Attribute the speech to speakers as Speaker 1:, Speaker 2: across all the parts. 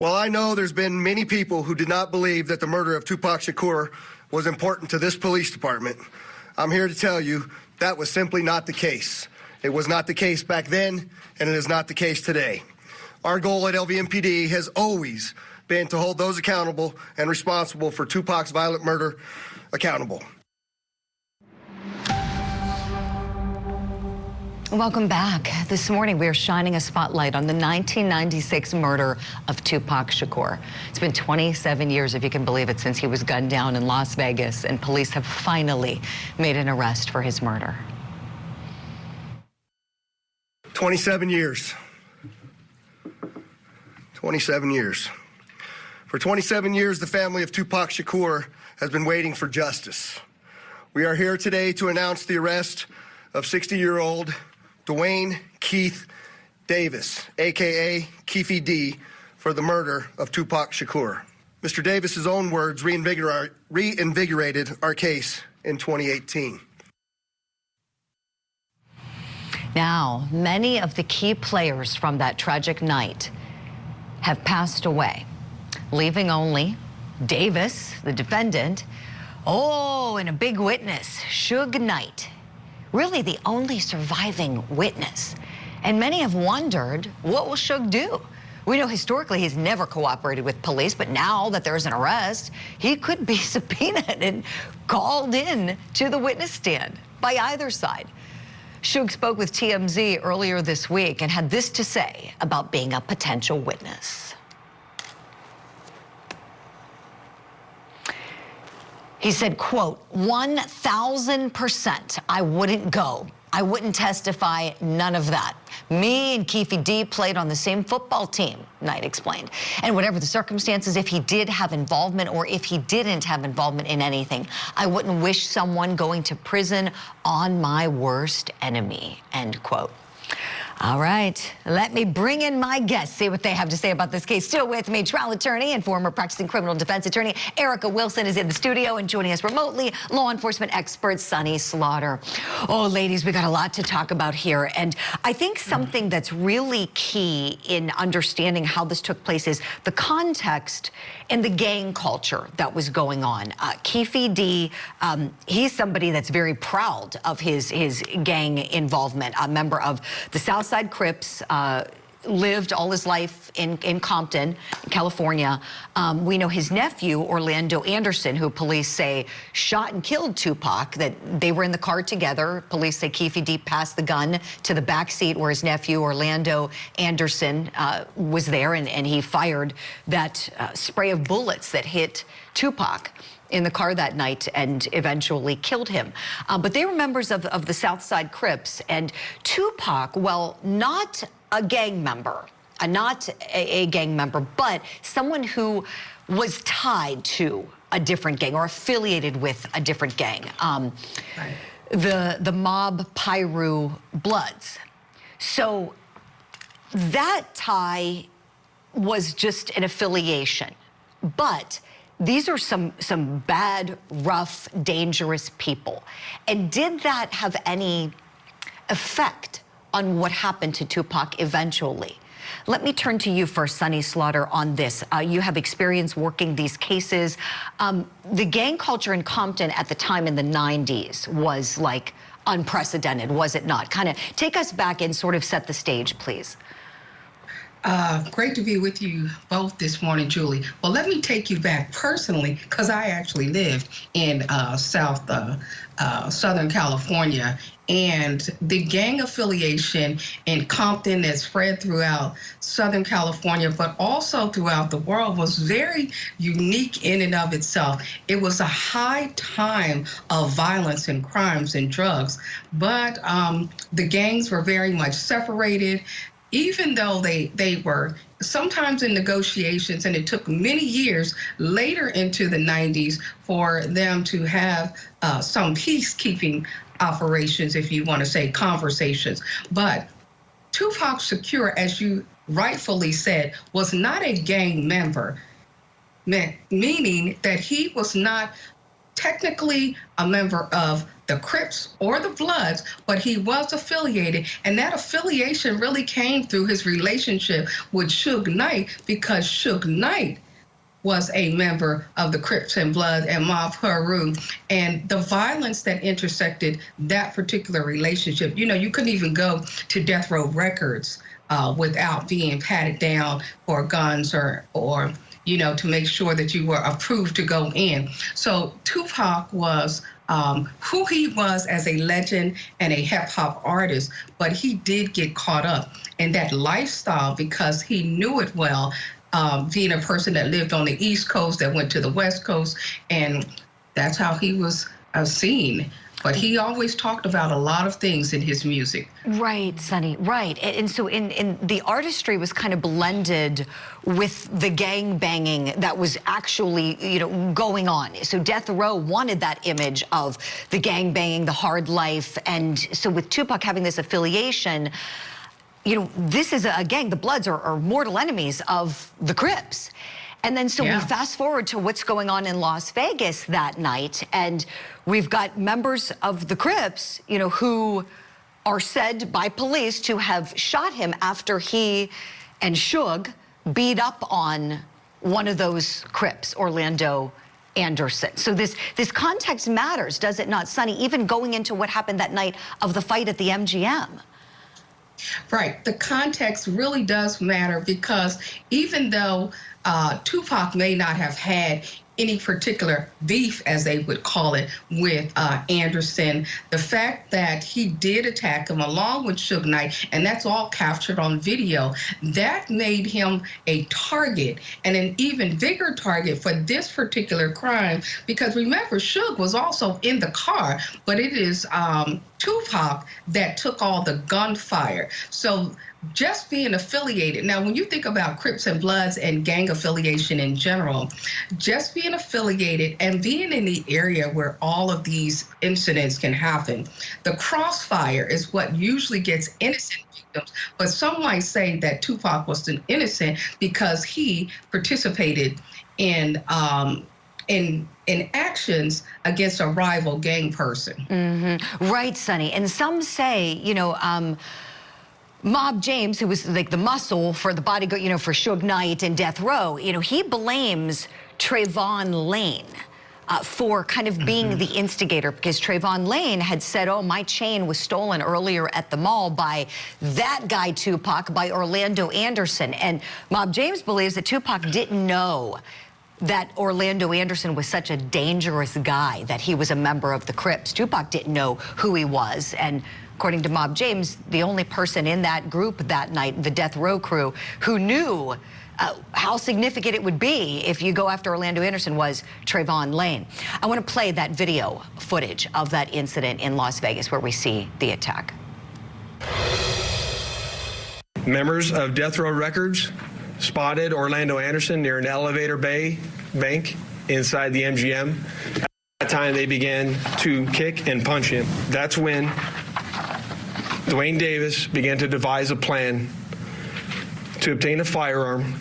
Speaker 1: Well, I know there's been many people who did not believe that the murder of Tupac Shakur was important to this police department. I'm here to tell you that was simply not the case. It was not the case back then, and it is not the case today. Our goal at LVMPD has always been to hold those accountable and responsible for Tupac's violent murder accountable.
Speaker 2: Welcome back. This morning, we are shining a spotlight on the 1996 murder of Tupac Shakur. It's been 27 years, if you can believe it, since he was gunned down in Las Vegas, and police have finally made an arrest for his murder.
Speaker 1: 27 years. 27 years. For 27 years, the family of Tupac Shakur has been waiting for justice. We are here today to announce the arrest of 60-year-old Duane Keefe Davis, a.k.a. Keefe D, for the murder of Tupac Shakur. Mr. Davis's own words reinvigorated our case in 2018.
Speaker 2: Now, many of the key players from that tragic night have passed away, leaving only Davis, the defendant, and a big witness, Suge Knight, really the only surviving witness. And many have wondered, what will Suge do? We know historically he's never cooperated with police, but now that there's an arrest, he could be subpoenaed and called in to the witness stand by either side. Suge spoke with TMZ earlier this week and had this to say about being a potential witness. He said, quote, 1,000% I wouldn't go. I wouldn't testify, none of that. Me and Keefe D played on the same football team, Knight explained. And whatever the circumstances, if he did have involvement or if he didn't have involvement in anything, I wouldn't wish someone going to prison on my worst enemy, end quote. All right, let me bring in my guests, see what they have to say about this case. Still with me, trial attorney and former practicing criminal defense attorney Erica Wilson is in the studio, and joining us remotely, law enforcement expert Sonny Slaughter. Oh, ladies, we got a lot to talk about here, and I think something that's really key in understanding how this took place is the context and the gang culture that was going on. Keefe D, he's somebody that's very proud of his gang involvement, a member of the Southside Crips, lived all his life in Compton, California. We know his nephew, Orlando Anderson, who police say shot and killed Tupac, that they were in the car together. Police say Keefe D passed the gun to the back seat where his nephew, Orlando Anderson, was there, and he fired that spray of bullets that hit Tupac in the car that night and eventually killed him. But they were members of the Southside Crips, and Tupac, well, not a gang member, but someone who was tied to a different gang or affiliated with a different gang, the mob Piru Bloods. So that tie was just an affiliation, but these are some bad, rough, dangerous people. And did that have any effect on what happened to Tupac eventually? Let me turn to you first, Sonny Slaughter, on this. You have experience working these cases. The gang culture in Compton at the time in the 90s was like unprecedented, was it not? Kind of take us back and sort of set the stage, please.
Speaker 3: Great to be with you both this morning, Julie. Well, let me take you back personally, because I actually lived in Southern California, and the gang affiliation in Compton that spread throughout Southern California, but also throughout the world, was very unique in and of itself. It was a high time of violence and crimes and drugs, but the gangs were very much separated. Even though they were sometimes in negotiations, and it took many years later into the 90s for them to have some peacekeeping operations, if you want to say conversations. But Tupac Shakur, as you rightfully said, was not a gang member, meaning that he was not technically a member of the Crips or the Bloods, but he was affiliated, and that affiliation really came through his relationship with Suge Knight, because Suge Knight was a member of the Crips and Bloods and Mob Peru, and the violence that intersected that particular relationship. You know, you couldn't even go to Death Row Records without being patted down for guns or you know, to make sure that you were approved to go in. So Tupac was who he was as a legend and a hip hop artist, but he did get caught up in that lifestyle because he knew it well. Being a person that lived on the East Coast, that went to the West Coast, and that's how he was seen. But he always talked about a lot of things in his music.
Speaker 2: Right, Sonny, right. And so in the artistry was kind of blended with the gang banging that was actually, you know, going on. So Death Row wanted that image of the gang banging, the hard life. And so with Tupac having this affiliation, you know, this is a gang, the Bloods are mortal enemies of the Crips. And then so we fast forward to what's going on in Las Vegas that night, and we've got members of the Crips, you know, who are said by police to have shot him after he and Suge beat up on one of those Crips, Orlando Anderson. So this context matters, does it not, Sonny, even going into what happened that night of the fight at the MGM?
Speaker 3: Right. The context really does matter, because even though Tupac may not have had any particular beef, as they would call it, with Anderson, the fact that he did attack him along with Suge Knight, and that's all captured on video, that made him a target, and an even bigger target for this particular crime, because remember, Suge was also in the car, but it is Tupac that took all the gunfire. So just being affiliated. Now, when you think about Crips and Bloods and gang affiliation in general, just being affiliated and being in the area where all of these incidents can happen, the crossfire is what usually gets innocent victims. But some might say that Tupac was an innocent because he participated in actions against a rival gang person.
Speaker 2: Mm-hmm. Right, Sonny. And some say, you know, Mob James, who was like the muscle for the bodyguard, you know, for Suge Knight and Death Row, you know, he blames Trayvon Lane for kind of being the instigator, because Trayvon Lane had said, oh, my chain was stolen earlier at the mall by that guy Tupac, by Orlando Anderson. And Mob James believes that Tupac didn't know that Orlando Anderson was such a dangerous guy, that he was a member of the Crips. Tupac didn't know who he was. And according to Mob James, the only person in that group that night, the Death Row crew, who knew how significant it would be if you go after Orlando Anderson was Trayvon Lane. I want to play that video footage of that incident in Las Vegas where we see the attack.
Speaker 4: Members of Death Row Records spotted Orlando Anderson near an elevator bank inside the MGM. At that time, they began to kick and punch him. That's when Duane Davis began to devise a plan to obtain a firearm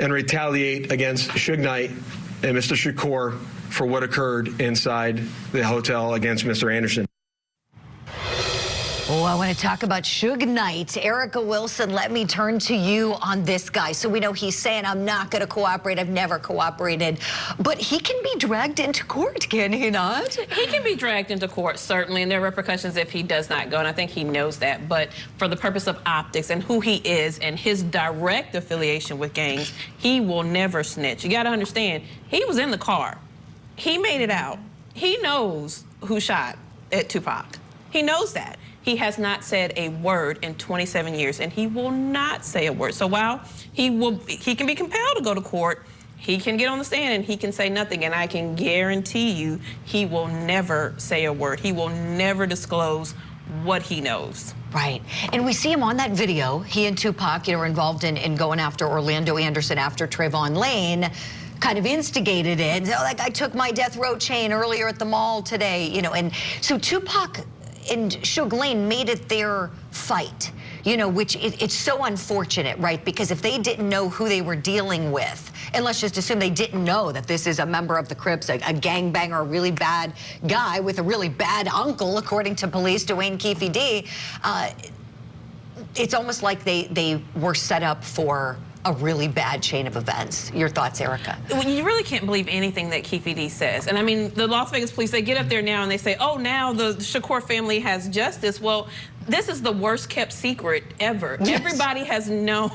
Speaker 4: and retaliate against Suge Knight and Mr. Shakur for what occurred inside the hotel against Mr. Anderson.
Speaker 2: Oh, I want to talk about Suge Knight. Erica Wilson, let me turn to you on this guy. So we know he's saying, I'm not going to cooperate. I've never cooperated. But he can be dragged into court, can he not?
Speaker 5: He can be dragged into court, certainly, and there are repercussions if he does not go, and I think he knows that. But for the purpose of optics and who he is and his direct affiliation with gangs, he will never snitch. You got to understand, he was in the car. He made it out. He knows who shot at Tupac. He knows that. He has not said a word in 27 years, and he will not say a word. So while he can be compelled to go to court, he can get on the stand and he can say nothing, and I can guarantee you he will never say a word. He will never disclose what he knows.
Speaker 2: Right. And we see him on that video. He and Tupac, you know, were involved in going after Orlando Anderson after Trayvon Lane kind of instigated it. So, like, I took my Death Row chain earlier at the mall today, you know, and so Tupac and Suge Lane made it their fight, you know, which it's so unfortunate, right? Because if they didn't know who they were dealing with, And let's just assume they didn't know that this is a member of the Crips, a gangbanger, a really bad guy with a really bad uncle, according to police, Duane Keefe D. It's almost like they were set up for a really bad chain of events. Your thoughts, Erica?
Speaker 5: You really can't believe anything that Keefe D says. And I mean, the Las Vegas police, they get up there now and they say, oh, now the Shakur family has justice. Well, this is the worst kept secret ever.
Speaker 2: Yes.
Speaker 5: Everybody has known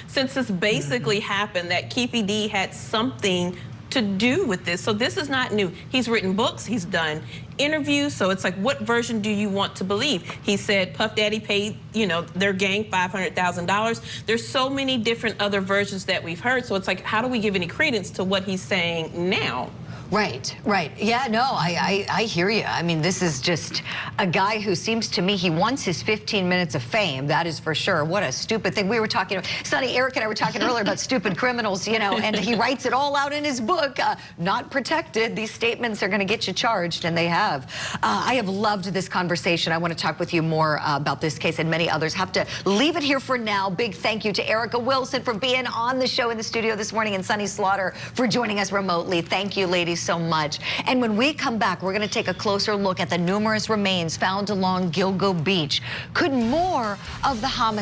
Speaker 5: since this basically happened that Keefe D had something to do with this. So this is not new. He's written books, he's done interviews, so it's like, what version do you want to believe? He said Puff Daddy paid, you know, their gang $500,000. There's so many different other versions that we've heard, so it's like, how do we give any credence to what he's saying now?
Speaker 2: Right, right. Yeah, no, I hear you. I mean, this is just a guy who seems to me, he wants his 15 minutes of fame, that is for sure. What a stupid thing. We were talking, Sonny, Eric and I were talking earlier about stupid criminals, you know, and he writes it all out in his book, not protected. These statements are going to get you charged, and they have. I have loved this conversation. I want to talk with you more about this case and many others. Have to leave it here for now. Big thank you to Erica Wilson for being on the show in the studio this morning, and Sonny Slaughter for joining us remotely. Thank you, ladies, so much. And when we come back, we're going to take a closer look at the numerous remains found along Gilgo Beach. Could more of the homicide